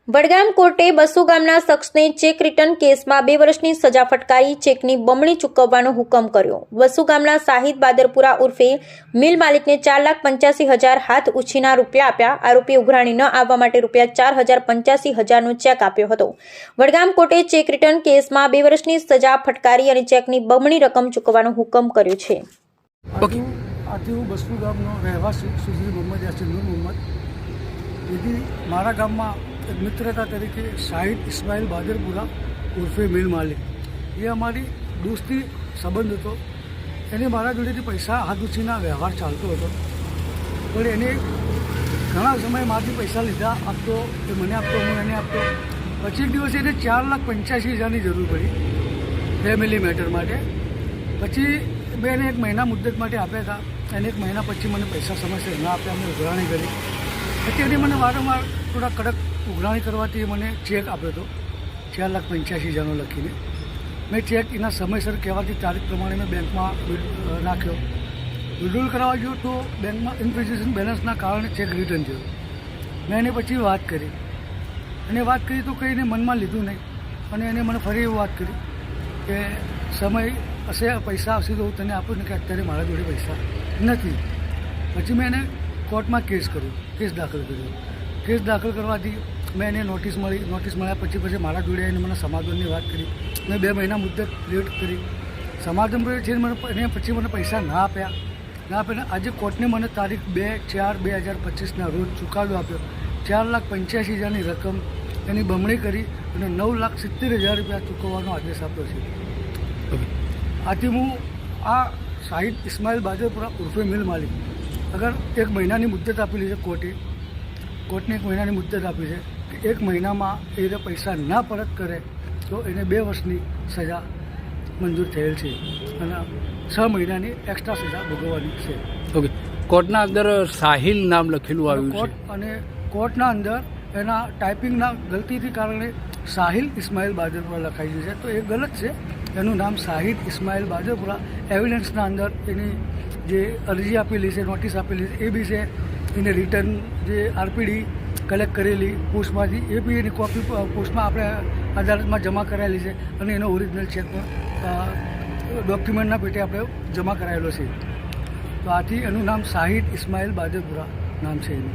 વડગામ કોર્ટે બસુ ગામના શખ્સને cheque return કેસમાં 2 વર્ષની સજા ફટકારી ચેકની બમણી ચૂકવવાનો હુકમ કર્યો। બસુ ગામના શાહિદ બાદરપુરા ઉર્ફે મિલ માલિકને 4,85,000 હાથ ઉછીના રૂપિયા આપ્યા। આરોપી ઉઘરાણી ન આવવા માટે રૂપિયા 4,85,000નો ચેક આપ્યો હતો। વડગામ કોર્ટે ચેક રિટર્ન કેસમાં 2 વર્ષની સજા ફટકારી અને ચેકની બમણી રકમ ચૂકવવાનો હુકમ કર્યો છે। આથી હું બસુ ગામનો રહેવાસી સુધરી મોહમ્મદ યાસીન મોહમ્મદ यदि મારા ગામમાં એક મિત્રતા તરીકે શાહિદ ઇસ્માઇલ બાદરપુરા ઉર્ફે મિલ માલિક એ અમારી દોસ્તી સંબંધ હતો। એને મારા જોડેથી પૈસા હાથ ઉછીના વ્યવહાર ચાલતો હતો, પણ એને ઘણા સમય મારાથી પૈસા લીધા, આપતો એ મને આપતો, હું એને આપતો। પછી એક દિવસે એને 4,85,000ની જરૂર પડી ફેમિલી મેટર માટે। પછી મેં એને 1 મહિના મુદ્દત માટે આપ્યા હતા, અને 1 મહિના પછી મને પૈસા સમયસર ના આપ્યા, મેં ઉઘરાણી કરી। પછી એને મને વારંવાર થોડા કડક ઉઘરાણી કરવાથી મને ચેક આપ્યો હતો 4,85,000નો લખીને। મેં ચેક એના સમયસર કહેવાથી તારીખ પ્રમાણે મેં બેંકમાં નાખ્યો। વિડ્રોલ કરાવવા ગયો તો બેંકમાં ઇનસફિશિયન્ટ બેલેન્સના કારણે ચેક રિટર્ન થયો। મેં એને પછી વાત કરી, તો કંઈ એને મનમાં લીધું નહીં, અને એને મને ફરી એવું વાત કરી કે સમય હશે, પૈસા આવશે તો હું તને આપું ને, કે અત્યારે મારા જોડે પૈસા નથી। પછી મેં એને કોર્ટમાં કેસ દાખલ કર્યો। કેસ દાખલ કરવાથી મેં એને નોટિસ મળ્યા પછી મારા જોડે એને મને સમાધાનની વાત કરી। મેં 2 મહિના મુદ્દત લેટ કરી, સમાધાન છે એને પછી મને પૈસા ના આપ્યા। આજે કોર્ટને મને તારીખ 2/4/2025ના રોજ ચુકાદો આપ્યો। 4,85,000ની રકમ એની બમણી કરી અને 9,70,000 રૂપિયા ચૂકવવાનો આદેશ આપ્યો છે। આથી હું આ શાહિદ ઇસ્માઇલ બાદરપુરા ઉર્ફે મિલ માલિક અગર 1 મહિનાની મુદ્દત આપેલી છે, કોર્ટને 1 મહિનાની મુદ્દત આપી છે કે 1 મહિનામાં એ પૈસા ના પરત કરે તો એને 2 વર્ષની સજા મંજૂર થયેલ છે, અને 6 મહિનાની એક્સ્ટ્રા સજા ભોગવવાની છે। ઓકે, કોર્ટના અંદર સાહિલ નામ લખેલું આવ્યું છે, અને કોર્ટના અંદર એના ટાઈપિંગના ગલતીથી કારણે સાહિલ ઇસ્માઇલ બાદરપુરા લખાઈ ગયું છે, તો એ ગલત છે। એનું નામ શાહિદ ઇસ્માઇલ બાદરપુરા, એવિડન્સના અંદર એની જે અરજી આપેલી છે, નોટિસ આપેલી છે એ બી છે, એને રિટર્ન જે આરપીડી કલેક્ટ કરેલી પોસ્ટમાંથી એ બી એની કોપી પોસ્ટમાં આપણે અદાલતમાં જમા કરાયેલી છે, અને એનો ઓરિજિનલ ચેક પણ ડોક્યુમેન્ટના પેટે આપણે જમા કરાયેલો છે। તો આથી એનું નામ શાહિદ ઇસ્માઇલ બાદરપુરા નામ છે એનું।